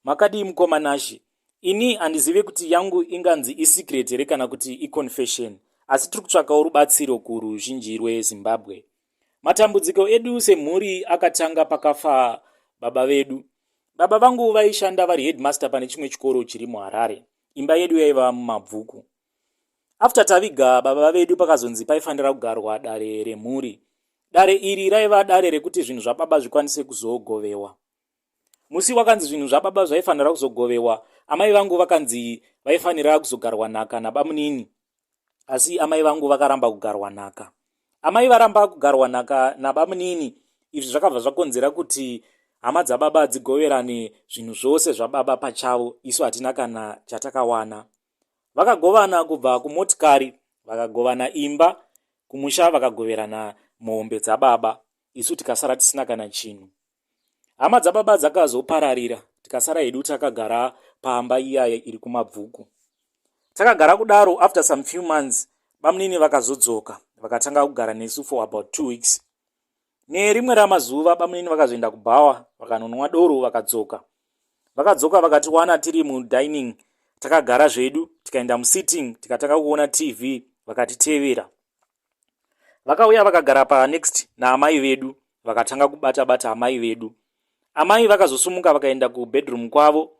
Makadii mukomanashi? Ini handizive kuti yangu inganzi isecret here kana kuti iconfession, asi tiri kutsvakawo rubatsiro kuruzhinji rweZimbabwe. Matambudziko edu semhuri akatanga pakafa baba vedu. Baba vangu vaishanda vari headmaster pane chimwe chikoro chiri muHarare. Imba yedu yaiva mumabvuku. After taviga baba vedu pakazonzi paifanira kugarwa dare remhuri. Dare iri raiva dare rekuti zvinhu zvababa zvikwanise kuzogovewa. Musi wakanzi zvinhu zvababa zvaifanira kuzogovewa, amai vangu vakanzi vaifanira kuzogarwa nhaka nabamunini, asi amai vangu vakaramba kugarwa nhaka. Amai varamba kugarwa nhaka nabamunini, izvi zvakabva zvakonzera kuti hama dzababa dzigoverane zvinhu zvose zvababa pachavo, isu hatina kana chatakawana. Vakagovana kubva kumotikari, vakagovana imba, kumusha vakagoverana mombe dzababa, isu tikasara tisina kana chinhu. Hama dzababa dzakazopararira, tikasara hedu takagara pamba iyaya iri kumabvuku. Takagara kudaro, after some few months, bamunini vakazodzoka, vakatanga kugara nesu for about 2 weeks. Nerimwe ramazuva bamunini vakazoenda kubhawa, vakanonwa doro vakadzoka. Vakadzoka vakatiwana tiri mudining, takagara zvedu, tikaenda musitting, tikatanga kuona TV, vakatitevera. Vakauya vakagara panext naamai vedu, vakatanga kubata amai vedu. Amai vakazosumuka vakaenda kubedroom kwavo,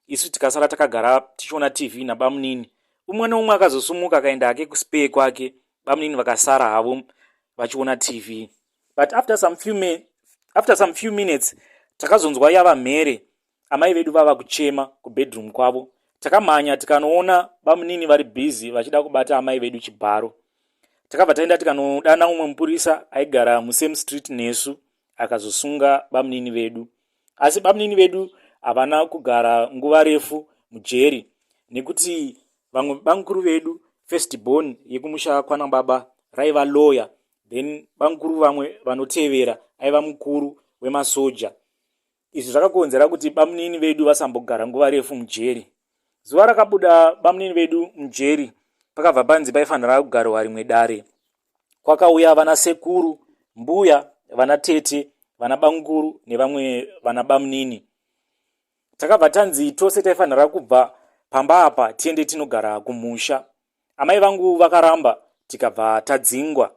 isu tikasara takagara tichiona TV nabamunini. Umwe neumwe akazosumuka akaenda hake kuspare kwake, bamunini vakasara havo vachiona TV. But after some few minutes, takazonzwa yava mhere, amai vedu vava kuchema kubedroom kwavo. Takamhanya tikanoona bamunini vari busy vachida kubata amai vedu chibharo. Takabva taenda tikanodana umwe mupurisa aigara musame street nesu, akazosunga bamunini vedu. Asi bamunini vedu havana kugara nguva refu mujeri, nekuti vamwe banguru vedu, firstborn yekumusha kwana baba, raiva lawyer, then banguru vamwe vanotevera aiva mukuru wemasoja. Izvi zvakakonzera kuti bamunini vedu vasambogara nguva refu mujeri. Zuva rakabuda bamunini vedu mujeri, pakabva panzi paifanira kugarwa rimwe dare. Kwakauya vana sekuru, mbuya, vana tete, vana banguru nevamwe vana bamunini. Takabva tanzi tose taifanira kubva pamba apa tiende tinogara kumusha. Amai vangu vakaramba, tikabva tadzingwa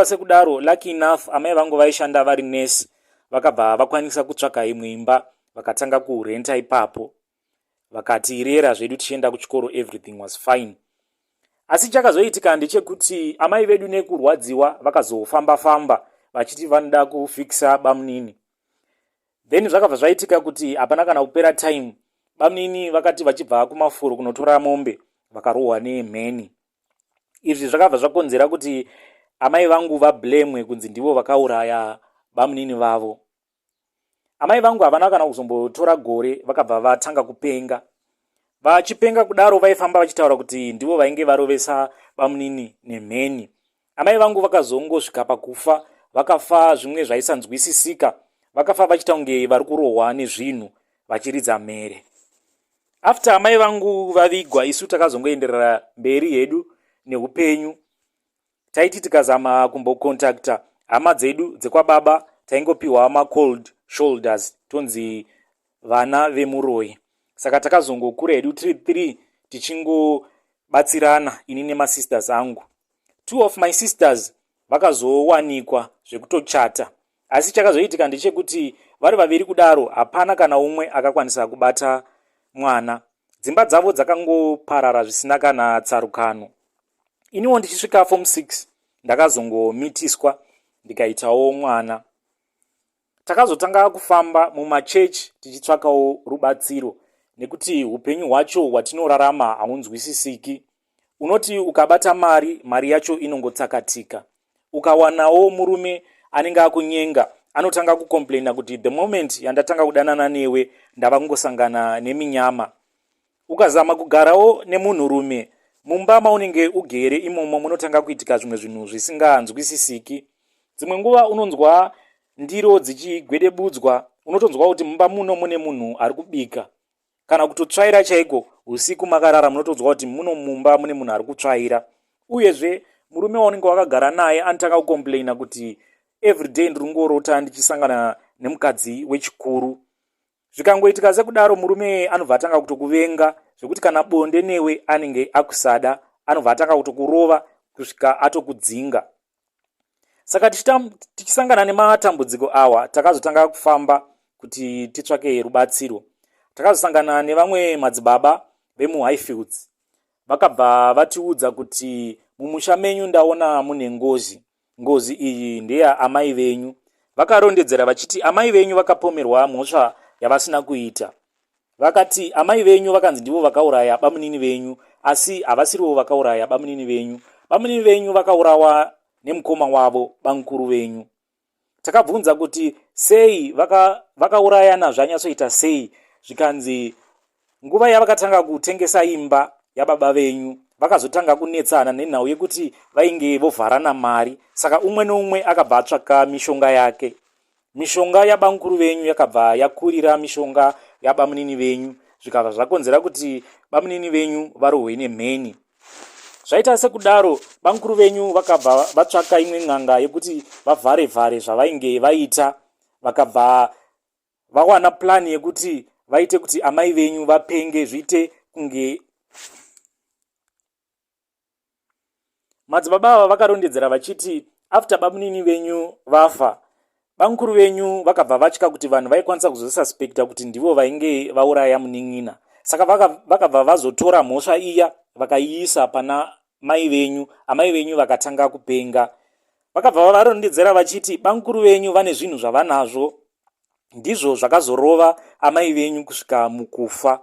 sekudaro. Lucky enough, amai vangu vaishanda vari nurse, vakabva vakwanisa kutsvaka imwe imba, vakatanga kurenta ipapo. Vakatirera zvedu tichienda kuchikoro, everything was fine. Asi chakazoitika ndechekuti amai vedu nekurwadziwa vakazofamba vachiti vanoda kufikisa bamunini. Then zvakabva zvaitika kuti hapana kana kupera time, bamunini vakati vachibva kumafuro kunotora mombe vakarohwa nemheni. Izvi zvakabva zvakonzera kuti amai vangu vablemwe kunzi ndivo vakauraya bamunini vavo. Amai vangu havana kana kuzombotora gore, vakabva vatanga kupenga. Vachipenga kudaro vaifamba vachitaura kuti ndivo vainge varovesa bamunini nemheni. Amai vangu vakazongosvika pakufa, vakafa zvimwe zvaisanzwisisika, vakafa vachita kunge vari kurohwa nezvinhu vachiridza mhere. After amai vangu vavigwa, isu takazongoenderera mberi hedu neupenyu. Taiti tikazama kumbokontakta hama dzedu dzekwababa, taingopiwa ma-cold shoulders, tonzi vana vemuroi. Saka takazongokura hedu 3 tichingobatsirana ini nemasisters angu. 2 of my sisters vakazowanikwa zvekutochata, asi chakazoitika ndechekuti vari vaviri kudaro hapana kana umwe akakwanisa kubata mwana. Dzimba dzavo dzakangoparara zvisina kana tsarukano. Iniwo ndichisvika form 6 ndakazongomitiswa ndikaitawo mwana. Takazotanga kufamba mumachechi tichitsvakawo rubatsiro, nekuti upenyu hwacho hwatinorarama haunzwisisiki. Unoti ukabata mari yacho inongotsakatika. Ukawanawo murume anenge akunyenga, anotanga kukomplaina kuti the moment yandatanga kudanana newe ndava kungosangana neminyama. Ukazama kugarawo nemunhurume, mumba maunenge ugere imomo munotanga kuitika zvimwe zvinhu zvisinganzwisisiki. Dzimwe nguva unonzwa ndiro dzichigwedebudzwa, unotonzwa kuti mumba muno mune munhu ari kubika. Kana kutotsvaira chaiko, usiku makarara munotonzwa kuti muno mumba mune munhu ari kutsvaira. Uyezve murume waunenge wakagara naye anotanga kukomplaina kuti everyday ndiri kungorota ndichisangana nemukadzi wechikuru. Zvikangoitika sekudaro murume anobva atanga kutokuvenga zvekuti kana bonde newe anenge akusada, anobva atanga kutokurova kusvika atokudzinga. Saka tichisangana nematambudziko awa takazotanga kufamba kuti titsvake rubatsiro. Takazosangana nevamwe madzibaba vemuHighfields. Vakabva vatiudza kuti mumusha menyu ndaona mune ngozi. Ngozi iyi ndeya amai venyu. Vakarondedzera vachiti amai venyu vakapomerwa mhosva yavasina kuita. Vakati amai venyu vakanzi ndivo vakauraya bamunini venyu, asi havasirivo vakauraya bamunini venyu. Bamunini venyu vakaurawa nemukoma wavo bamukuru venyu. Takabvunza kuti sei vakaurayana zvanyatsoita sei, zvikanzi nguva yavakatanga kutengesa imba yababa venyu vakazotanga kunetsana nenhau yekuti vainge vovharana mari. Saka umwe noumwe akabva atsvaka mishonga yake. Mishonga yabamukuru venyu yakabva yakurira mishonga yabamunini venyu, zvikabva zvakonzera kuti bamunini venyu varohwe nemheni. Zvaita sekudaro bamukuru venyu vakabva vatsvaka imwe n'anga yekuti vavhare zvavainge vaita. Vakabva vawana plani yekuti vaite kuti amai venyu vapenge zviite kunge. Madzibaba ava vakarondedzera vachiti after bamunini venyu vafa, bamukuru venyu vakabva vatya kuti vanhu vaikwanisa kuzosuspekta kuti ndivo vainge vauraya munin'ina. Saka vakabva vazotora mhosva iya vakaiisa pana mai venyu. Amai venyu vakatanga kupenga. Vakabva varondedzera vachiti bamukuru venyu vane zvinhu zvavanazvo, ndizvo zvakazorova amai venyu kusvika mukufa.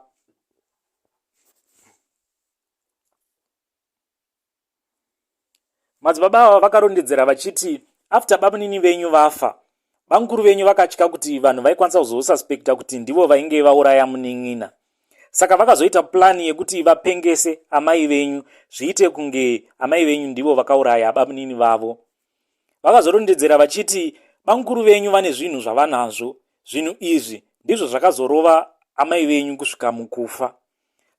Madzibaba ava vakarondedzera vachiti after bamunini venyu vafa, bamukuru venyu vakatya kuti vanhu vaikwanisa kuzosuspekta kuti ndivo vainge vauraya munin'ina. Saka vakazoita plani yekuti vapengese amai venyu zviite kunge amai venyu ndivo vakauraya bamunini vavo. Vakazorondedzera vachiti bamukuru venyu vane zvinhu zvavanazvo, zvinhu izvi ndizvo zvakazorova amai venyu kusvika mukufa.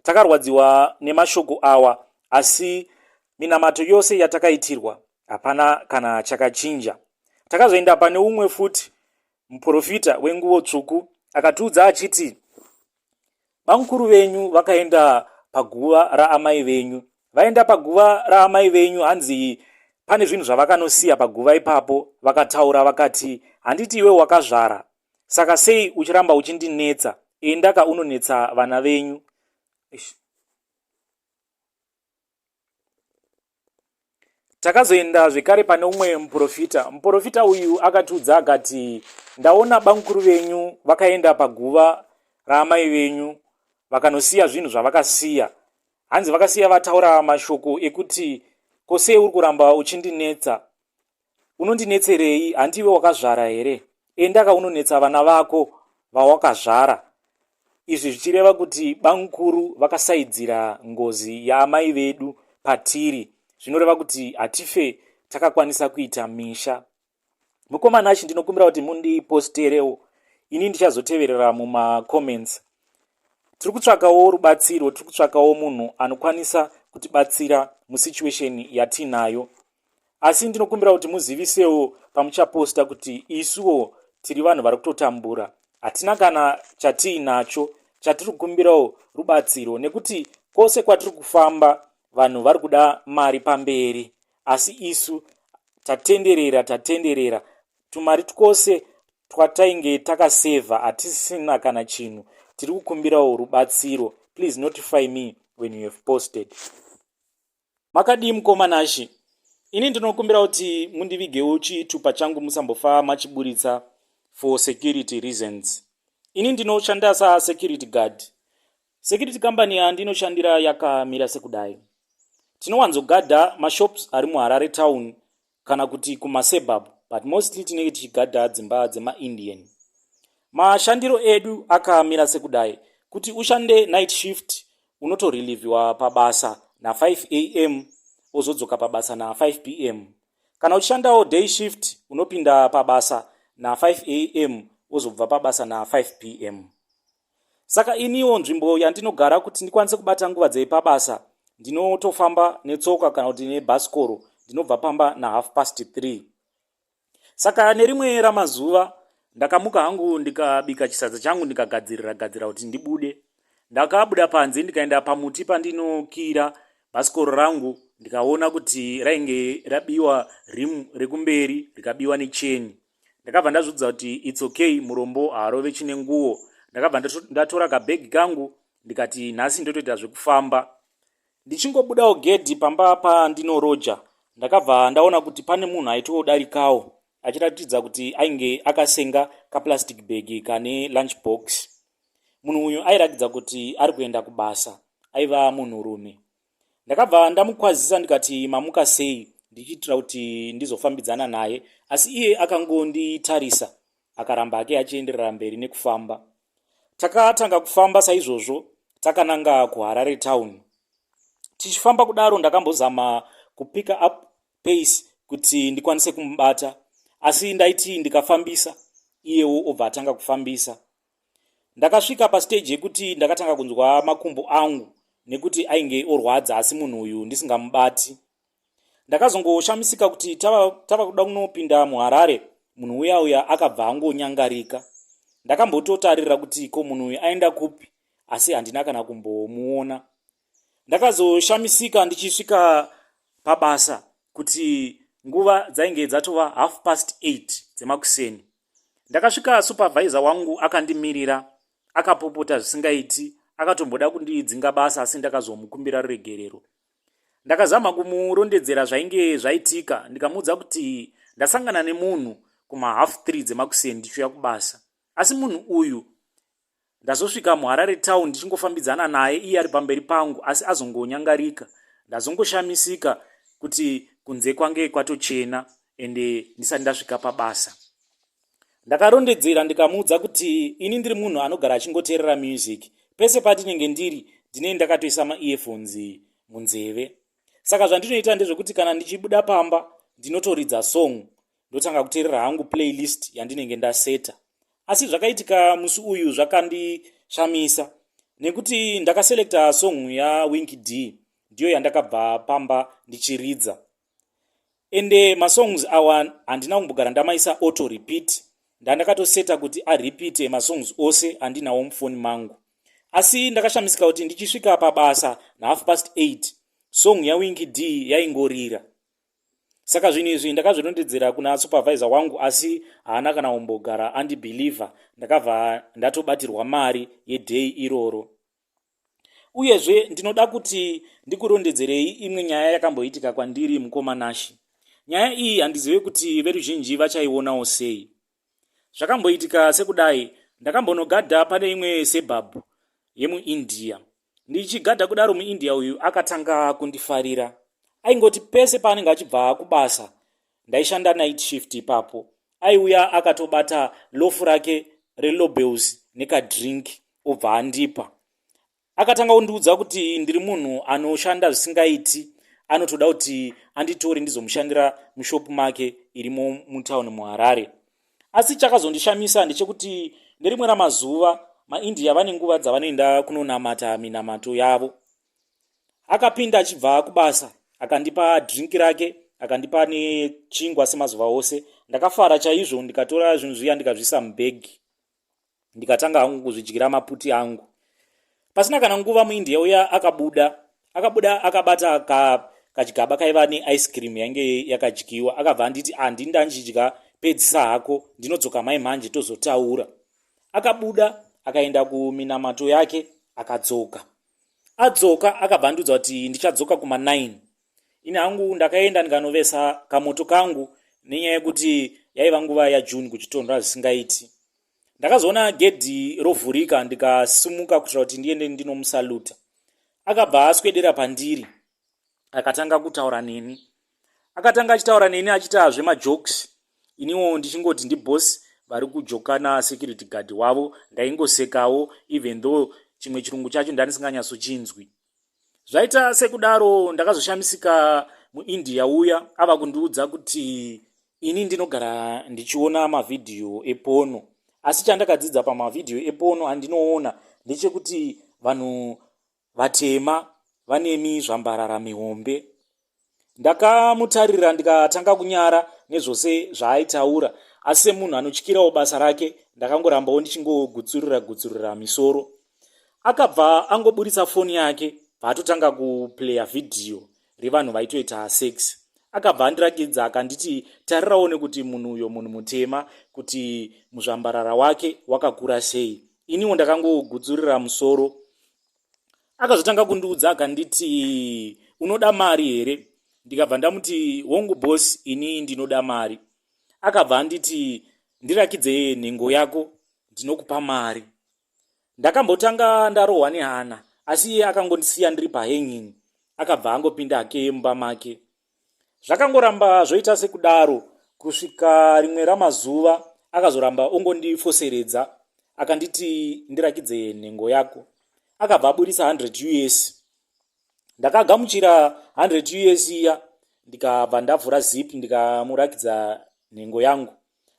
Takarwadziwa nemashoko awa, asi minamato yose yatakaitirwa hapana kana chakachinja. Takazoenda pane umwe futi muprofita wenguvo tsvuku akatiudza achiti bamukuru venyu vakaenda paguva raamai venyu. Vaenda paguva raamai venyu, hanzi pane zvinhu zvavakanosiya paguva ipapo. Vakataura vakati, handiti iwe wakazvara, saka sei uchiramba uchindinetsa? Endaka unonetsa vana venyu. Takazoenda zvekare pane umwe muprofita. Muprofita uyu akatiudza akati, ndaona bamukuru venyu vakaenda paguva raamai venyu vakanosiya zvinhu zvavakasiya. Hanzi vakasiya vataura mashoko ekuti kosei uri kuramba uchindinetsa? Unondinetserei? Handiwe wakazvara here? Endaka unonetsa vana vako vawakazvara. Izvi zvichireva kuti bamukuru vakasaidzira ngozi yaamai vedu patiri. Zvinoreva kuti hatife takakwanisa kuita misha. Mukomana achi ndinokumbira kuti mundiposterewo, ini ndichazoteverera mumacomments. Tiri kutsvakawo rubatsiro, tiri kutsvakawo munhu anokwanisa kutibatsira musituation yatinayo. Asi ndinokumbira kuti muzivisewo pamuchaposta kuti isuwo tiri vanhu vari kutotambura. Hatina kana chatiinacho, chatiri kukumbirawo rubatsiro, nekuti kwose kwatiri kufamba vanhu vari kuda mari pamberi, asi isu tatenderera tumari twose twatainge takasevha hatisina kana chinhu. Tiri kukumbirawo rubatsiro. Please notify me when you have posted. Makadii mukomanashi? Ini ndinokumbira kuti mundivigewo chitupa changu musambofa machiburitsa for security reasons. Ini ndinoshanda security guard. Security company yandinoshandira yakamira sekudai. Tinowanzogadha mashops ari muHarare town kana kuti kumaseburbs, but mostly tinenge tichigadha dzimba dzemaIndian. Mashandiro edu akamira sekudai: kuti ushande night shift unotoreliviwa pabasa na5 am ozodzoka pabasa na5 pm. Kana uchishandawo day shift unopinda pabasa na5 am ozobva pabasa na5 pm. Saka iniwo nzvimbo yandinogara kuti ndikwanise kubata nguva dzepabasa, ndinotofamba netsoka kana kuti nebhasikoro, ndinobva pamba na3:30. Saka nerimwe ramazuva Ndakamuka hangu ndikabika chisadza changu ndikagadzirira kuti ndibude. Ndakabuda panze ndikaenda pamuti pandinokira bhasikoro rangu, ndikaona kuti rainge rabiwa rimu rekumberi rikabiwa necheni. Ndakabva ndazvidza kuti it's okay, murombo haarove chine nguo. Ndakabva ndatora kabhegi kangu ndikati nhasi ndotoita zvekufamba. Ndichingobudawo gedhi pamba pandinoroja, ndakabva ndaona kuti pane munhu aitodarikawo achiratidza kuti ainge akasenga kaplastic bag kane lunchbox. Munhu uyu airatidza kuti ari kuenda kubasa, aiva munhurume. Ndakabva ndamukwazisa ndikati mamuka sei, ndichiitira kuti ndizofambidzana naye, asi iye akangonditarisa akaramba ake achienderera mberi nekufamba. Takatanga kufamba saizvozvo takananga kuHarare town. Tichifamba kudaro ndakambozama kupick up pace kuti ndikwanise kumubata, asi ndaiti ndikafambisa iyewo obva atanga kufambisa. Ndakasvika pastage yekuti ndakatanga kunzwa makumbo angu nekuti ainge orwadza, asi munhu uyu ndisingamubati. Ndakazongoshamisika kuti tava kuda kunopinda muHarare, munhu uya akabva angonyangarika. Ndakambototarira kuti ko munhu uyu aenda kupi, asi handina kana kumbomuona. Ndakazoshamisika ndichisvika pabasa kuti nguva dzainge dzatova 8:30 dzemakuseni. Ndakasvika supervisor wangu akandimirira, akapopota zvisingaiti, akatomboda kundidzinga basa, asi ndakazomukumbira ruregerero. Ndakazama kumurondedzera zvainge zvaitika, ndikamuudza kuti ndasangana nemunhu kuma 3:30 dzemakuseni ndichiuya kubasa, asi munhu uyu ndazosvika muHarare town ndichingofambidzana naye, iye ari pamberi pangu, asi azongonyangarika. Ndazongoshamisika kuti kunze kwange kwatochena ende ndisati ndasvika pabasa. Ndakarondedzera ndikamuudza kuti ini ndiri munhu anogara achingoteerera music, pese patinenge ndiri ndine ndakatoisa ma-earphones munzeve. Saka zvandinoita ndezvekuti kana ndichibuda pamba ndinotoridza song, ndotanga kuteerera hangu playlist yandinenge ndaseta. Asi zvakaitika musi uyu zvakandishamisa nekuti ndakaselekta song yaWinky D, ndiyo yandakabva pamba ndichiridza. Ende masongs awa handina kumbogara ndamaisa auto repeat, ndandakatoseta kuti arepeat masongs ose andinawo mufoni mangu. Asi ndakashamisika kuti ndichisvika pabasa na 8:30 song yaWinky D yaingorira. Saka zvinhu izvi ndakazvirondedzera kuna supervisor wangu, asi haana kana kumbogara andibeliever. Ndakabva ndatobatirwa mari yeday iroro. Uyezve ndinoda kuti ndikurondedzerei imwe nyaya yakamboitika kwandiri mukomanashi. Nyaya iyi handizive kuti veruzhinji vachaionawo sei. Zvakamboitika sekudai, ndakambonogadha pane imwe suburb yemuIndia. Ndichigadha kudaro muIndia uyu akatanga kundifarira. Aingoti pese paanenge achibva kubasa, ndaishanda night shift ipapo, aiuya akatobata lofu rake relobels nekadrink obva andipa. Akatanga kundiudza kuti ndiri munhu anoshanda zvisingaiti, anotoda kuti anditore ndizomushandira mushopu make irimo mutauni muHarare. Asi chakazondishamisa ndechekuti nerimwe ramazuva maIndia vane nguva dzavanoenda kunonamata minamato yavo. Akapinda achibva kubasa akandipa drink rake, akandipa nechingwa semazuva ose. Ndakafara chaizvo, ndikatora zvinhu zviya ndikazvisa mubhegi, ndikatanga hangu kuzvidyira maputi angu. Pasina kana nguva muIndia uya akabuda akabata kachigaba kaiva neice cream yange yakadyiwa. Akabva anditi handini ndanjidya, pedzisa hako, ndinodzoka mai manje tozotaura. Akabuda akaenda kuminamato yake akadzoka. Adzoka akabva andiudza kuti ndichadzoka kuma 9. Ini hangu ndakaenda ndikanovesa kamoto kangu nenyaya yekuti yaiva nguva yaJune kuchitonhora zvisingaiti. Ndakazoona gedhi rovhurika, ndikasimuka kuitira kuti ndiende ndinomusaluta. Akabva aswedera pandiri akatanga kutaura neni. Akatanga achitaura neni achita zvemajokes. Iniwo ndichingoti ndibosi vari kujoka nasecurity guard wavo, ndaingosekawo even though chimwe chirungu chacho ndandisinganyatsochizwi. Zvaita sekudaro ndakazoshamisika muIndia uya ava kundiudza kuti ini ndinogara ndichiona mavhidhiyo epono, asi chandakadzidza pamavhidhiyo epono andinoona ndechekuti vanhu vatema vane mizvambarara mihombe. Ndakamutarira ndikatanga kunyara nezvose zvaaitaura, asi semunhu anotyirawo basa rake ndakangorambawo ndichingogutsurira misoro. Akabva angoburitsa foni yake vaatotanga kuplaya vhidhiyo revanhu vaitoita sex. Akabva andirakidza akanditi tarirawo nekuti munhu uyo munhu mutema kuti muzvambarara wake wakakura sei. Iniwo ndakangogutsurira musoro. Akazotanga kundiudza akanditi unoda mari here? Ndikabva ndamuti hongu bosi, ini ndinoda mari. Akabva anditi ndirakidze nhengo yako ndinokupa mari. Ndakambotanga ndarohwa nehana, asi iye akangondisiya ndiri pahanging. Akabva angopinda hake mumba make. Zvakangoramba zvoita sekudaro kusvika rimwe ramazuva akazoramba ongondifoseredza akanditi ndirakidze nhengo yako. Akabva aburisa 100 US. Ndakagamuchira 100 US iya ndikabva ndavhura zip ndikamurakidza nhengo yangu.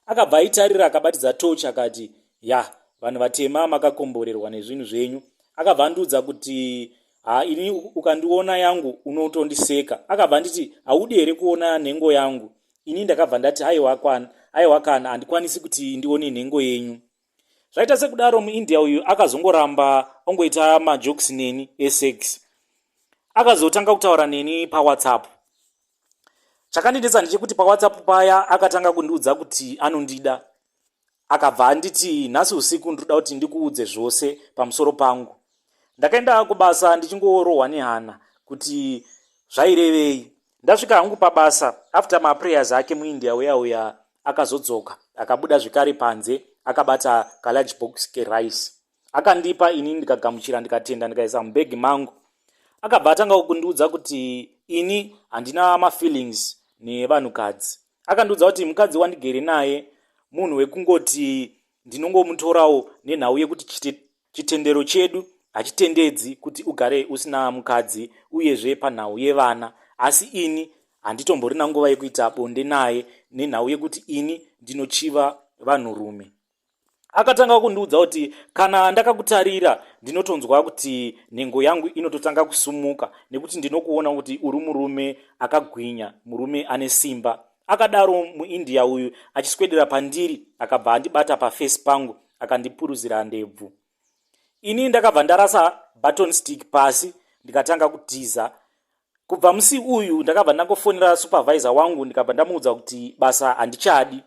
Akabva aitarira akabatidza tochi akati, ya, vanhu vatema makakomborerwa nezvinhu zvenyu. Akabva andiudza kuti ini ukandiona yangu unotondiseka. Akabva anditi haudi here kuona nhengo yangu? Ini ndakabva ndati aiwa kana handikwanisi kuti ndione nhengo yenyu. Zvaita sekudaro muIndia uyu akazongoramba ongoita majokes neni esex. Akazotanga kutaura neni paWhatsApp. Chakandidetsa ndechekuti paWhatsApp paya akatanga kundiudza kuti anondida. Akabva anditi nhasi usiku ndinoda kuti ndikuudze zvose pamusoro pangu. Ndakaenda kubasa ndichingorohwa nehana kuti zvairevei. Ndasvika hangu pabasa after maprayers ake muIndia uya akazodzoka akabuda zvikare panze akabata kalunch box kerice. Akandipa, ini ndikagamuchira ndikatenda ndikaisa mubhegi mangu. Akabva atanga kundiudza kuti ini handina mafeelings nevanhukadzi. Akandiudza kuti mukadzi wandigere naye munhu wekungoti ndinongomutorawo nenhau yekuti chitendero chedu hachitendedzi kuti ugare usina mukadzi uyezve panhau yevana, asi ini handitomborina nguva yekuita bonde naye nenhau yekuti ini ndinochiva vanhurume. Akatanga kundiudza kuti kana ndakakutarira ndinotonzwa kuti nhengo yangu inototanga kusumuka nekuti ndinokuona kuti uri murume akagwinya, murume ane simba. Akadaro muIndia uyu achiswedera pandiri akabva andibata pafesi pangu akandipuruzira ndebvu. Ini ndakabva ndarasa button stick pasi ndikatanga kutiza. Kubva musi uyu ndakabva ndangofonera supervisor wangu ndikabva ndamuudza kuti basa handichadi.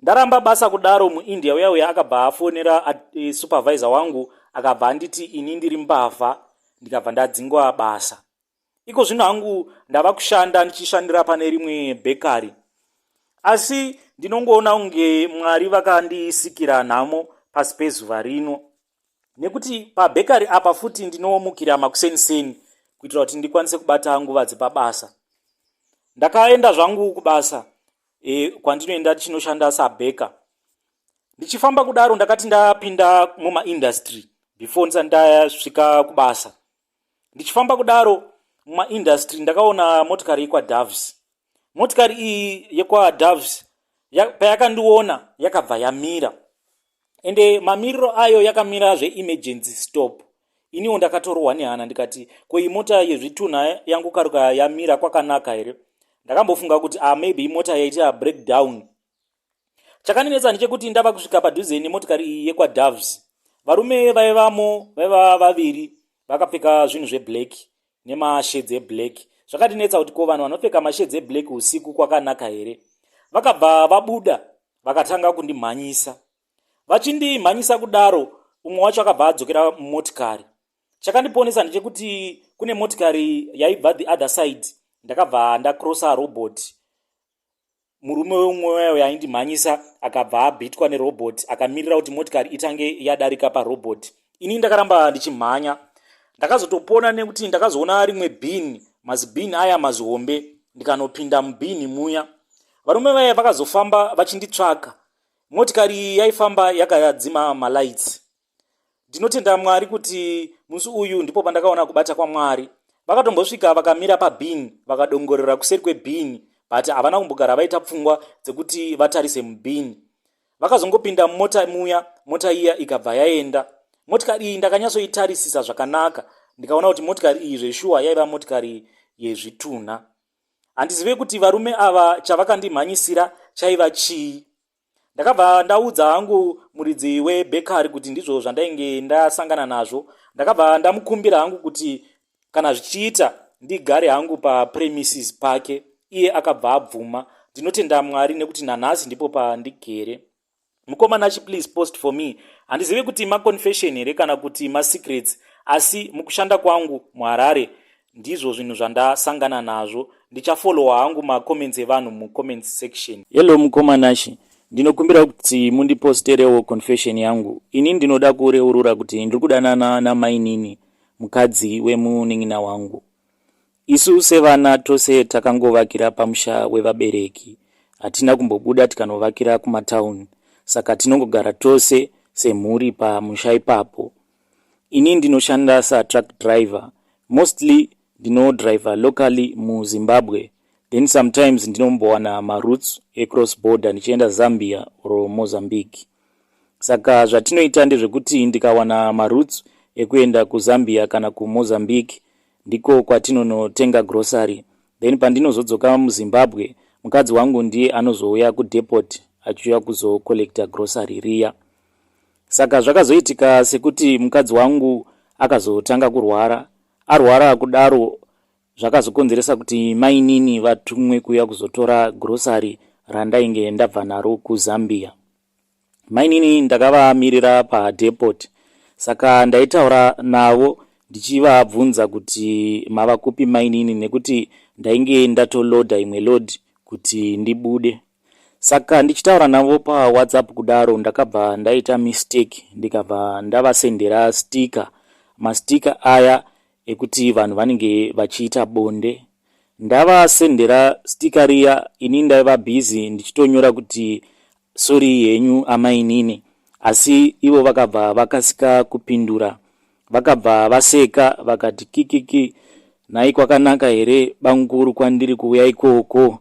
Ndaramba basa kudaro muIndia uya akabva afonera supervisor wangu akabva anditi ini ndiri mbavha ndikabva ndadzingwa basa. Iko zvino hangu ndava kushanda ndichishandira pane rimwe bakery. Asi ndinongoona unge Mwari vakandisikira nhamo pasi pezuva rino. Nekuti pabakery apa futi ndinomukira makuseniseni kuitira kuti ndikwanise kubata nguva dzepabasa. Ndakaenda zvangu kubasa kwandinoenda chinoshanda sabheka. Ndichifamba kudaro ndakati ndapinda mumaindustry before ndisati ndasvika kubasa. Ndichifamba kudaro mumaindustry ndakaona motikari yekwaDoves. Motikari iyi yekwaDoves payakandiona yakabva yamira. Ende mamiriro ayo yakamira zveemergency stop. Iniwo ndakatorohwa nehana ndikati ko imota yezvitunha yangu karuka yamira kwakanaka here? Ndakambofunga kuti maybe imota yaita breakdown. Chakandinetsa ndechekuti ndava kusvika padhuze nemotikari iyi yekwaDoves. Varume vaivamo vaiva vaviri vakapfeka zvinhu zveblack nemashedzi eblack. Zvakandinetsa kuti ko vanhu vanopfeka mashedzi eblack usiku kwakanaka here? Vakabva vabuda vakatanga kundimhanyisa. Vachindimhanyisa kudaro umwe wacho akabva adzokera mumotikari. Chakandiponesa ndechekuti kune motikari yaibva the other side. Ndakabva ndakrosa robot. Murume umwe yaindimhanyisa akabva abhitwa nerobot akamirira kuti motikari itange yadarika parobot. Ini ndakaramba ndichimhanya. Ndakazotopona nekuti ndakazoona rimwe bhini, mazibhini aya mazihombe, ndikanopinda mubhini muya. Varume vaya vakazofamba vachinditsvaka. Motikari yaifamba yakadzima malights. Ndinotenda Mwari kuti musi uyu ndipo pandakaona kubata kwaMwari. Vakatombosvika vakamira pabhini vakadongorera kuseri kwebhini, but havana kumbogara vaita pfungwa dzekuti vatarise mubhini. Vakazongopinda mumota muya, mota iya ikabva yaenda. Motikari iyi ndakanyatsoitarisisa zvakanaka ndikaona kuti motikari iyi zveshuwa yaiva motikari yezvitunha. Handizive kuti varume ava chavakandimhanyisira chaiva chii. Ndakabva ndaudza hangu muridzi webekari kuti ndizvo zvandainge ndasangana nazvo. Ndakabva ndamukumbira hangu kuti kana zvichiita ndigare hangu papremises pake. Iye akabva abvuma. Ndinotenda Mwari nekuti nanhasi ndipo pandigere. Mukomana please post for me. Handizivi kuti maconfession here kana kuti masecrets, asi mukushanda kwangu muHarare ndizvo zvinhu zvandasangana nazvo. Ndichafollowa hangu macomments evanhu mucomments section. Hello mukomanashi, ndinokumbira kuti mundiposterewo confession yangu. Ini ndinoda kureurura kuti ndiri kudanana namainini, mukadzi wemunin'ina wangu. Isu sevana tose takangovakira pamusha wevabereki. Hatina kumbobuda tikanovakira kumatauni. Saka tinongogara tose semhuri pamusha ipapo. Ini ndinoshanda sa-truck driver. Mostly ndinodriver locally muZimbabwe. Then sometimes ndinombowana maroutes across border nichienda Zambia or Mozambique. Saka zvatinoita ndezvekuti ndikawana maroutes ekuenda kuZambia kana kuMozambique ndiko kwatinonotenga grocery. Then pandinozodzoka muZimbabwe, mukadzi wangu ndiye anozouya kudepot achiuya kuzokolekta grocery riya. Saka zvakazoitika sekuti mukadzi wangu akazotanga kurwara. Arwara kudaro zvakazokonzeresa kuti mainini vatumwe kuya kuzotora grocery randainge ndabva naro kuZambia. Mainini ndakavamirira padepot. Saka ndaitaura navo ndichivabvunza kuti mava kupi mainini nekuti ndainge ndatoloda imwe load kuti ndibude. Saka ndichitaura navo paWhatsApp kudaro ndakabva ndaita mistake ndikabva ndavasendera sticker. Mastika aya ekuti vanhu vanenge vachiita bonde. Ndavasendera sticker riya, ini ndaiva busy ndichitonyora kuti sorry yenyu amainini, asi ivo vakabva vakasika kupindura. Vakabva vaseka vakati kikiki, nai kwakanaka here banguru kwandiri kuuya ikoko.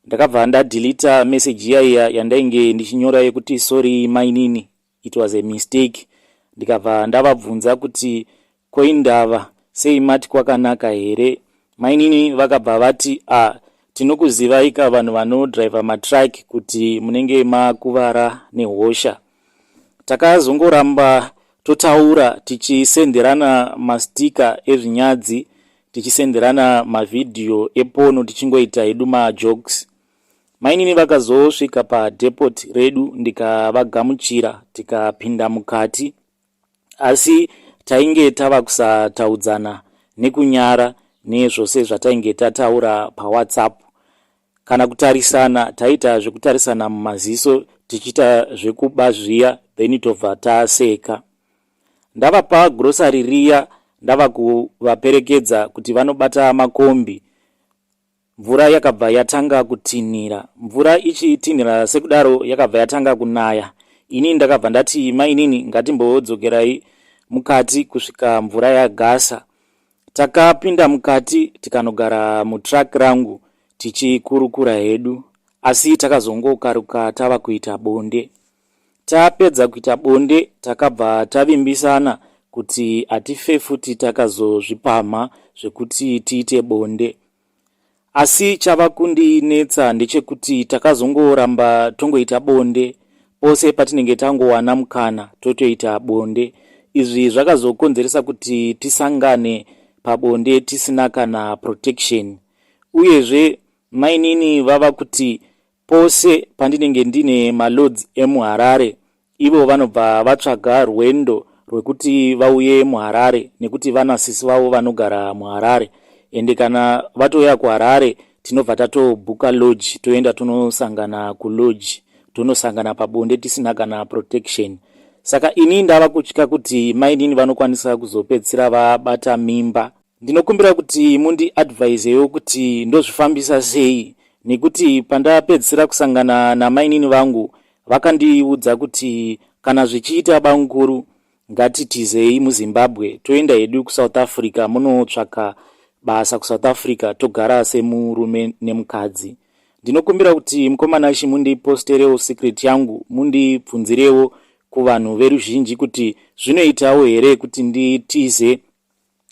Ndakabva ndadeleta message iya yandainge ndichinyora yekuti sorry mainini, it was a mistake. Ndikabva ndavabvunza kuti koindava sei mati kwakanaka here. Mainini vakabva vati tinokuzivaika vanhu vanodriver matruck kuti munenge makuvara nehosha. Takazongoramba totaura tichisenderana mastika ezvinyadzi, tichisenderana mavideo epono tichingoita edu majokes. Mainini vakazosvika padepot redu ndikavagamuchira tikapinda mukati, asi tainge tava kusataudzana nekunyara nezvose zvatainge tataura paWhatsApp. Kana kutarisana taita zvekutarisana mumaziso tichita zvekubazviya then tobva taseka. Ndavapa grocery riya, ndava kuvaperekedza kuti vanobata makombi. Mvura yakabva yatanga kutinhira. Mvura ichitinhira sekudaro yakabva yatanga kunaya. Ini ndakabva ndati mainini ngatimbodzokerai mukati kusvika mvura yagasa. Takapinda mukati tikanogara mutruck rangu tichikurukura hedu, asi takazongokaruka tava kuita bonde. Tapedza kuita bonde takabva tavimbisana kuti atife futi takazozvipamha zvekuti tiite bonde. Asi chava kundinetsa ndechekuti takazongoramba tongoita bonde pose patinenge tangowana mukana totoita bonde. Izvi zvakazokonzeresa kuti tisangane pabonde tisina kana protection. Uyezve mainini vava kuti pose pandinenge ndine maloads emuHarare, ivo vanobva vatsvaga rwendo rwekuti vauye muHarare nekuti vana sisi vavo vanogara muHarare. Ende kana vatoya kuHarare tinobva tatobhuka lodge toenda tonosangana kulodge, tonosangana pabonde tisina kana protection. Saka ini ndava kutya kuti mainini vanokwanisa kuzopedzisira vabata mimba. Ndinokumbira kuti mundi adviseyo kuti ndozvifambisa sei, nekuti pandapedzisira kusangana namainini vangu vakandiudza kuti kana zvichiita banguru ngatitizei muZimbabwe toenda hedu kuSouth Africa munotsvaka basa kuSouth Africa togara semurume nemukadzi. Ndinokumbira kuti mukomanashi mundiposterewo secret yangu, mundibvunzirewo kuvanhu veruzhinji kuti zvinoitawo here kuti nditize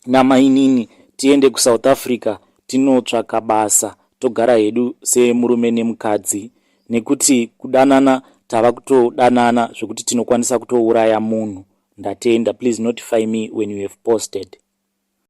namainini tiende kuSouth Africa tinotsvaka basa togara hedu semurume nemukadzi, nekuti kudanana tava kutodanana zvekuti tinokwanisa kutouraya munhu. Ndatenda. Please notify me when you have posted.